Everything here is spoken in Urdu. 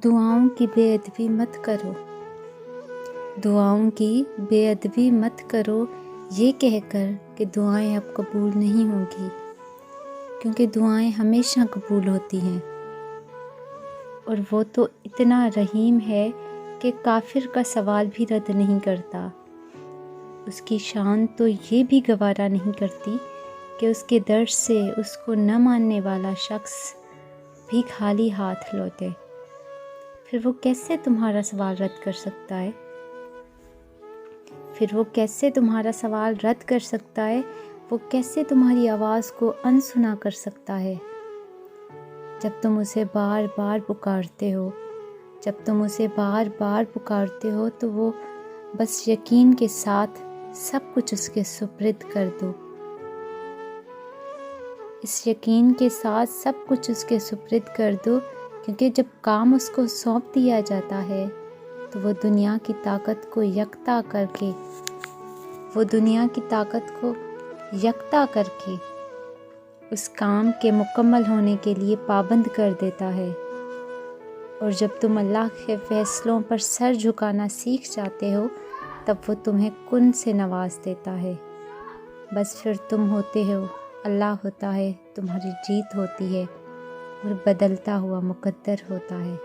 دعاؤں کی بے ادبی مت کرو، دعاؤں کی بے ادبی مت کرو یہ کہہ کر کہ دعائیں اب قبول نہیں ہوں گی، کیونکہ دعائیں ہمیشہ قبول ہوتی ہیں، اور وہ تو اتنا رحیم ہے کہ کافر کا سوال بھی رد نہیں کرتا۔ اس کی شان تو یہ بھی گوارا نہیں کرتی کہ اس کے در سے اس کو نہ ماننے والا شخص بھی خالی ہاتھ لوٹے۔ پھر وہ کیسے تمہارا سوال رد کر سکتا ہے؟ وہ کیسے تمہاری آواز کو انسنا کر سکتا ہے؟ جب تم اسے بار بار پکارتے ہو تو وہ بس یقین کے ساتھ سب کچھ اس کے سپرد کر دو۔ اس یقین کے ساتھ سب کچھ اس کے سپرد کر دو، کیونکہ جب کام اس کو سونپ دیا جاتا ہے تو وہ دنیا کی طاقت کو یکتا کر کے اس کام کے مکمل ہونے کے لیے پابند کر دیتا ہے۔ اور جب تم اللہ کے فیصلوں پر سر جھکانا سیکھ جاتے ہو تب وہ تمہیں کن سے نواز دیتا ہے۔ بس پھر تم ہوتے ہو، اللہ ہوتا ہے، تمہاری جیت ہوتی ہے اور بدلتا ہوا مقدر ہوتا ہے۔